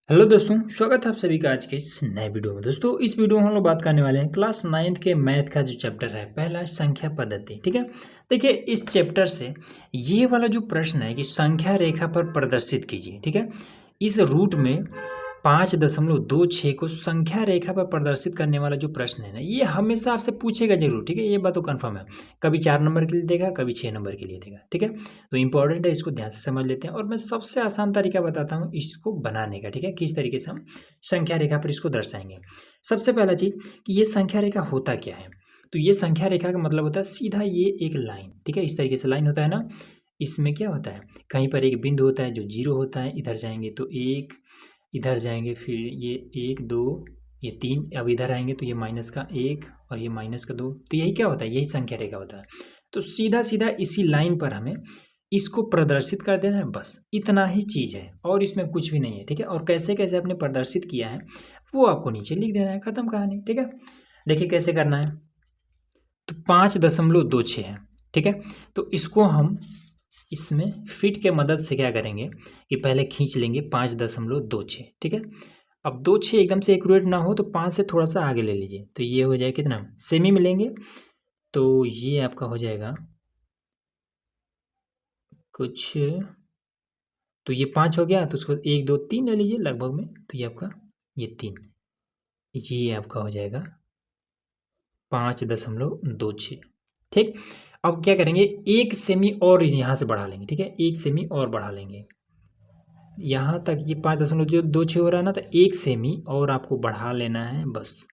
Hello दोस्तों, स्वागत है आप सभी का आज के इस नए वीडियो में। दोस्तों, इस वीडियो में हम लोग बात करने वाले हैं क्लास 9th के मैथ का जो चैप्टर है, पहला संख्या पद्धति। ठीक है, देखिए इस चैप्टर से ये वाला जो प्रश्न है कि संख्या रेखा पर प्रदर्शित कीजिए। ठीक है, इस रूट में 5.26 को संख्या रेखा पर प्रदर्शित करने वाला जो प्रश्न है ना, ये हमेशा आपसे पूछेगा जरूर। ठीक है, ये बात तो कन्फर्म है। कभी 4 नंबर के लिए देगा, कभी 6 नंबर के लिए देगा। ठीक है, तो इंपॉर्टेंट है, इसको ध्यान से समझ लेते हैं। और मैं सबसे आसान तरीका बताता हूँ इसको बनाने का। ठीक है, किस तरीके से हम संख्या रेखा पर इसको दर्शाएंगे। सबसे पहला चीज कि ये संख्या रेखा होता क्या है। तो ये संख्या रेखा का मतलब होता है सीधा ये एक लाइन। ठीक है, इस तरीके से लाइन होता है ना। इसमें क्या होता है, कहीं पर एक बिंदु होता है जो 0 होता है, इधर जाएंगे तो 1, इधर जाएंगे फिर ये 1 2, ये 3, अब इधर आएंगे तो ये माइनस का 1 और ये माइनस का 2। तो यही क्या होता है, यही संख्या रेखा होता है। तो सीधा सीधा इसी लाइन पर हमें इसको प्रदर्शित कर देना है, बस इतना ही चीज़ है और इसमें कुछ भी नहीं है। ठीक है, और कैसे कैसे आपने प्रदर्शित किया है वो आपको नीचे लिख देना है, खत्म कहानी। ठीक है, देखिए कैसे करना है। तो 5.26 है। ठीक है, तो इसको हम इसमें फिट के मदद से क्या करेंगे कि पहले खींच लेंगे 5.26। ठीक है, अब 26 एकदम से एक्यूरेट ना हो तो 5 से थोड़ा सा आगे ले लीजिए, तो ये हो जाए कितना, सेमी में लेंगे तो ये आपका हो जाएगा कुछ, तो ये 5 हो गया, तो उसको 1 2 3 ले लीजिए लगभग में, तो ये आपका ये 3, ये आपका हो जाएगा 5.26। ठीक, अब क्या करेंगे, 1 सेमी और यहाँ से बढ़ा लेंगे। ठीक है, 1 सेमी और बढ़ा लेंगे, यहाँ तक ये 5.26 हो रहा है ना, तो 1 सेमी और आपको बढ़ा लेना है बस,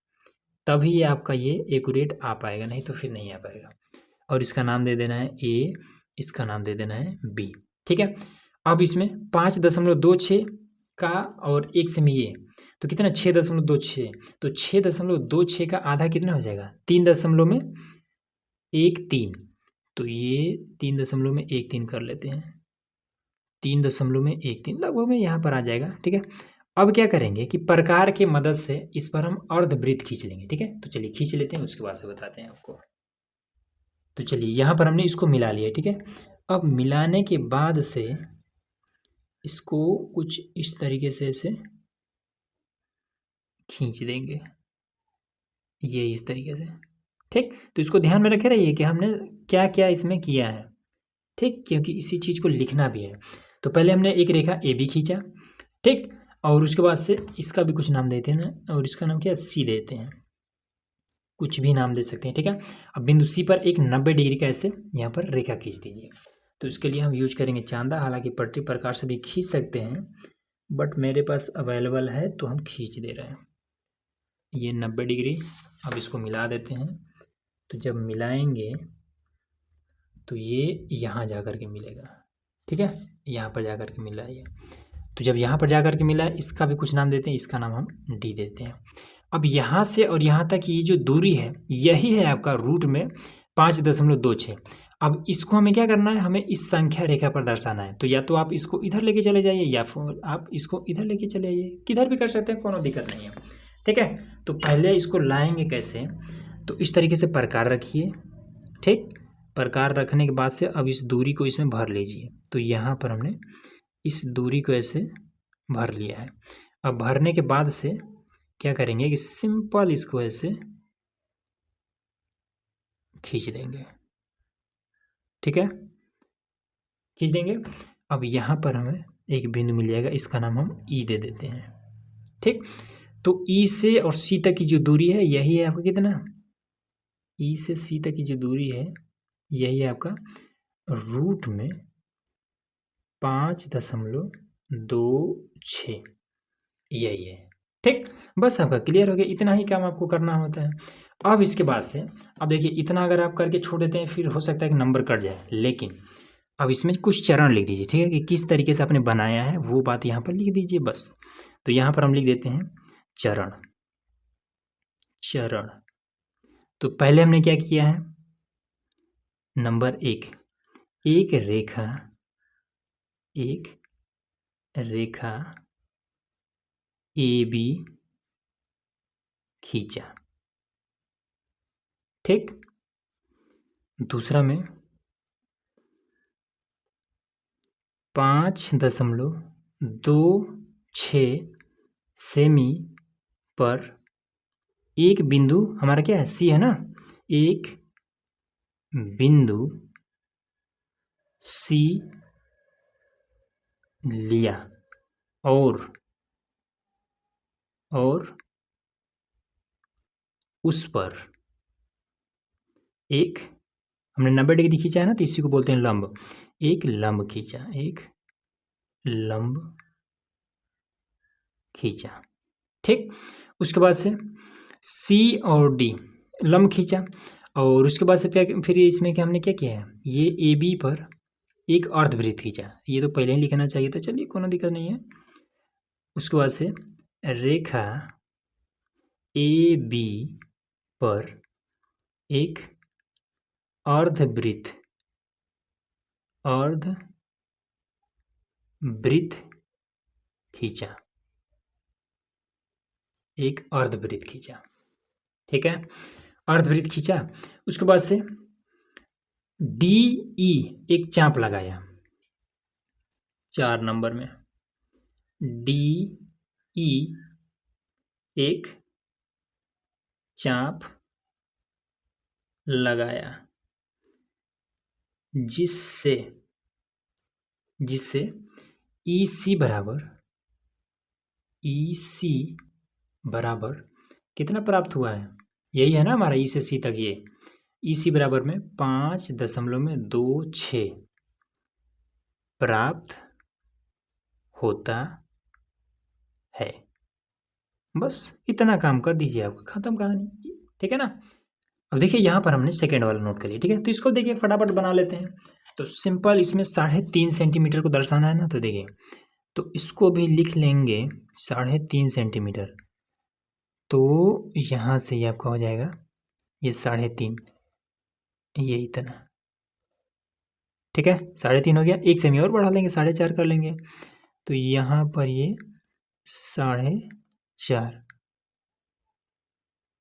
तभी ये आपका ये एक्यूरेट आ पाएगा, नहीं तो फिर नहीं आ पाएगा। और इसका नाम दे देना है ए, इसका नाम दे देना है बी। ठीक है, अब इसमें 5.26 का और 1 सेमी ये, तो कितना 6.26, तो 6.26 का आधा कितना हो जाएगा, 3.13। तो ये 3.13 कर लेते हैं, 3.13 लगभग में यहाँ पर आ जाएगा। ठीक है, अब क्या करेंगे कि प्रकार के मदद से इस पर हम अर्धवृत्त खींच लेंगे। ठीक है, तो चलिए खींच लेते हैं, उसके बाद से बताते हैं आपको। तो चलिए यहाँ पर हमने इसको मिला लिया। ठीक है, अब मिलाने के बाद से इसको कुछ इस तरीके से ऐसे खींच देंगे, ये इस तरीके से। ठीक, तो इसको ध्यान में रखे रहिए कि हमने क्या क्या इसमें किया है। ठीक, क्योंकि इसी चीज़ को लिखना भी है। तो पहले हमने एक रेखा ए बी खींचा। ठीक, और उसके बाद से इसका भी कुछ नाम देते हैं ना, और इसका नाम क्या है, सी देते हैं, कुछ भी नाम दे सकते हैं। ठीक है, अब बिंदु सी पर एक 90 डिग्री का ऐसे यहाँ पर रेखा खींच दीजिए। तो इसके लिए हम यूज करेंगे चांदा, हालांकि पट्टी प्रकार से भी खींच सकते हैं, बट मेरे पास अवेलेबल है तो हम खींच दे रहे हैं ये 90 डिग्री। अब इसको मिला देते हैं, तो जब मिलाएंगे तो ये यहाँ जा कर के मिलेगा। ठीक है, यहाँ पर जा कर के मिला ये, तो जब यहाँ पर जा कर के मिला, इसका भी कुछ नाम देते हैं, इसका नाम हम डी देते हैं। अब यहाँ से और यहाँ तक ये जो दूरी है, यही है आपका रूट में 5.26। अब इसको हमें क्या करना है, हमें इस संख्या रेखा पर दर्शाना है। तो या तो आप इसको इधर लेके चले जाइए या फिर आप इसको इधर लेके चले आइए, किधर भी कर सकते हैं, कोनो दिक्कत नहीं है। ठीक है, तो पहले इसको लाएंगे कैसे, तो इस तरीके से प्रकार रखिए। ठीक, प्रकार रखने के बाद से अब इस दूरी को इसमें भर लीजिए। तो यहाँ पर हमने इस दूरी को ऐसे भर लिया है। अब भरने के बाद से क्या करेंगे कि सिंपल इसको ऐसे खींच देंगे। ठीक है, खींच देंगे। अब यहाँ पर हमें एक बिंदु मिल जाएगा, इसका नाम हम ई दे देते हैं। ठीक, तो ई से और सी तक की जो दूरी है, यही है आपका कितना, ई से सी तक की जो दूरी है, यही है आपका रूट में 5.26, यही है। ठीक, बस आपका क्लियर हो गया, इतना ही काम आपको करना होता है। अब इसके बाद से, अब देखिए इतना अगर आप करके छोड़ देते हैं फिर हो सकता है कि नंबर कट जाए, लेकिन अब इसमें कुछ चरण लिख दीजिए। ठीक है, कि किस तरीके से आपने बनाया है वो बात यहाँ पर लिख दीजिए बस। तो यहाँ पर हम लिख देते हैं चरण। चरण, तो पहले हमने क्या किया है, नंबर 1, एक रेखा, एक रेखा ए बी खींचा। ठीक, दूसरा में 5.26 सेमी पर एक बिंदु, हमारा क्या है सी है ना, एक बिंदु सी लिया और उस पर एक, हमने 90 डिग्री खींचा है ना, तो इसी को बोलते हैं लंब। एक लंब खींचा, एक लंब खींचा, ठीक। उसके बाद से सी और डी लंब खींचा, और उसके बाद से फिर इसमें क्या हमने क्या किया है, ये ए बी पर एक अर्धवृत्त खींचा। ये तो पहले ही लिखना चाहिए था, चलिए कोई दिक्कत नहीं है। उसके बाद से रेखा ए बी पर एक अर्धवृत्त खींचा, एक अर्धवृत्त खींचा, ठीक है, अर्धवृत्त खींचा। उसके बाद से डी ई एक चाप लगाया, 4 नंबर में डी ई एक चाप लगाया, जिससे ई सी बराबर कितना प्राप्त हुआ है, यही है ना हमारा ई से सी तक, ये ई सी बराबर में 5.26 प्राप्त होता है। बस इतना काम कर दीजिए, आपका खत्म कहानी, ठीक है ना। अब देखिए यहाँ पर हमने सेकेंड वाला नोट कर लिया, ठीक है। तो इसको देखिए फटाफट बना लेते हैं। तो सिंपल इसमें 3.5 सेंटीमीटर को दर्शाना है ना, तो देखिए, तो इसको भी लिख लेंगे 3.5 सेंटीमीटर। तो यहाँ से ये आपका हो जाएगा ये 3.5, ये इतना, ठीक है। 3.5 हो गया, 1 सेमी और बढ़ा लेंगे, 4.5 कर लेंगे। तो यहाँ पर ये 4.5,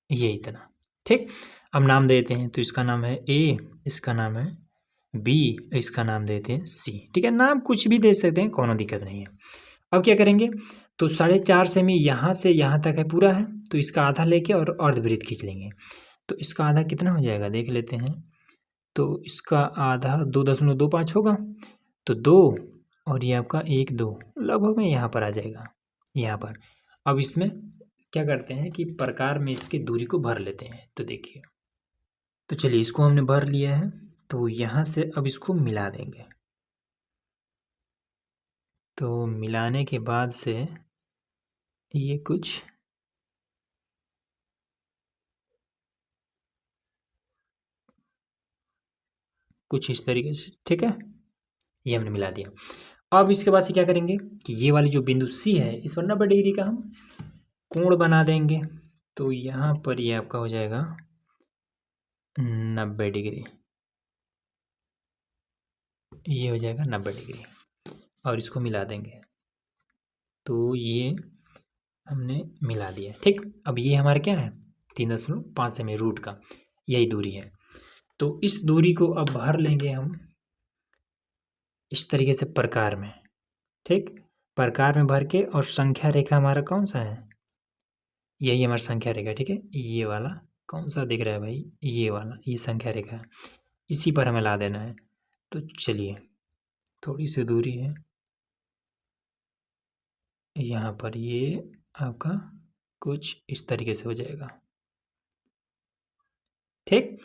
ये इतना, ठीक। अब नाम देते हैं, तो इसका नाम है ए, इसका नाम है बी, इसका नाम देते हैं सी, ठीक है। नाम कुछ भी दे सकते हैं, कोनो दिक्कत नहीं है। अब क्या करेंगे, तो 4.5 सेमी यहाँ से यहाँ तक है, पूरा है, तो इसका आधा लेके और अर्धवृत्त खींच लेंगे। तो इसका आधा कितना हो जाएगा देख लेते हैं। तो इसका आधा 2.25 होगा, तो 2 और ये आपका 1 2 लगभग में यहाँ पर आ जाएगा, यहाँ पर। अब इसमें क्या करते हैं कि प्रकार में इसकी दूरी को भर लेते हैं। तो देखिए, तो चलिए इसको हमने भर लिया है, तो यहाँ से अब इसको मिला देंगे। तो मिलाने के बाद से ये कुछ इस तरीके से, ठीक है, ये हमने मिला दिया। अब इसके बाद से क्या करेंगे कि ये वाली जो बिंदु सी है, इस पर 90 डिग्री का हम कोण बना देंगे। तो यहाँ पर ये आपका हो जाएगा 90 डिग्री, ये हो जाएगा 90 डिग्री, और इसको मिला देंगे। तो ये हमने मिला दिया, ठीक। अब ये हमारा क्या है, 3.5 सेमी रूट का, यही दूरी है। तो इस दूरी को अब भर लेंगे हम इस तरीके से प्रकार में, ठीक। प्रकार में भर के, और संख्या रेखा हमारा कौन सा है, यही हमारा संख्या रेखा, ठीक है। ये वाला कौन सा दिख रहा है भाई, ये वाला, ये संख्या रेखा है, इसी पर हमें ला देना है। तो चलिए, थोड़ी सी दूरी है यहाँ पर, ये आपका कुछ इस तरीके से हो जाएगा, ठीक।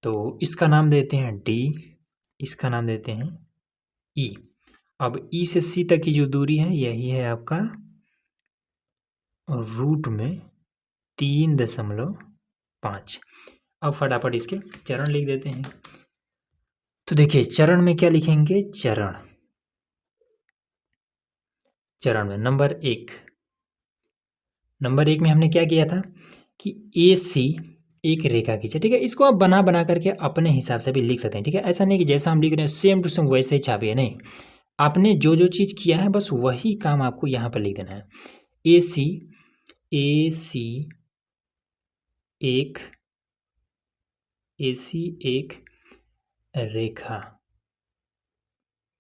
तो इसका नाम देते हैं डी, इसका नाम देते हैं ई। अब ई से सी तक की जो दूरी है, यही है आपका रूट में 3.5। अब फटाफट इसके चरण लिख देते हैं। तो देखिए, चरण में क्या लिखेंगे, चरण में नंबर 1 में हमने क्या किया था कि ए सी एक रेखा खींचे, ठीक है। इसको आप बना बना करके अपने हिसाब से भी लिख सकते हैं, ठीक है। ऐसा नहीं कि जैसा हम लिख रहे हैं सेम टू सेम वैसे ही छापिए, नहीं। आपने जो जो चीज़ किया है बस वही काम आपको यहाँ पर लिख देना है। ए सी एक रेखा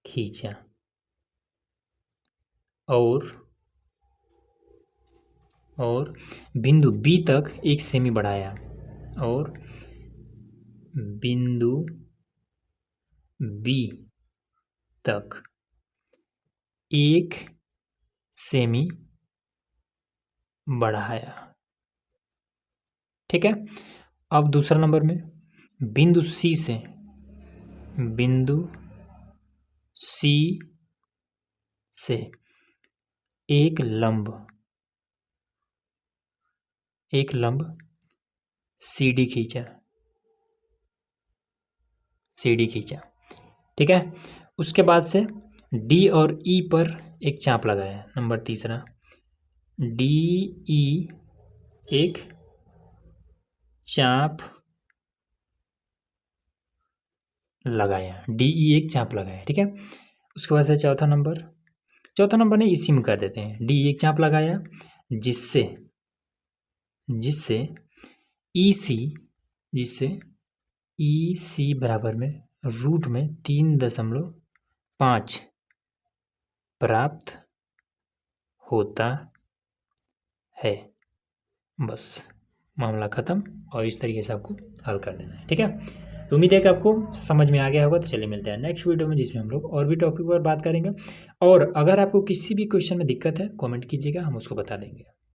खींचा, और और बिंदु बी तक 1 सेमी बढ़ाया और बिंदु बी तक 1 सेमी बढ़ाया। ठीक है। अब दूसरा नंबर में बिंदु सी से एक लंब सीडी खींचा। ठीक है। उसके बाद से डी और ई पर एक चाप लगाया। नंबर तीसरा, डी ई एक चाप लगाया। ठीक है। उसके बाद से चौथा नंबर नहीं, इसी में कर देते हैं। डी एक चाप लगाया जिससे ई सी बराबर में रूट में 3.5 प्राप्त होता है। बस मामला ख़त्म। और इस तरीके से आपको हल कर देना है। ठीक है। तो उम्मीद है कि आपको समझ में आ गया होगा। तो चलिए मिलते हैं नेक्स्ट वीडियो में, जिसमें हम लोग और भी टॉपिक पर बात करेंगे। और अगर आपको किसी भी क्वेश्चन में दिक्कत है, कमेंट कीजिएगा, हम उसको बता देंगे।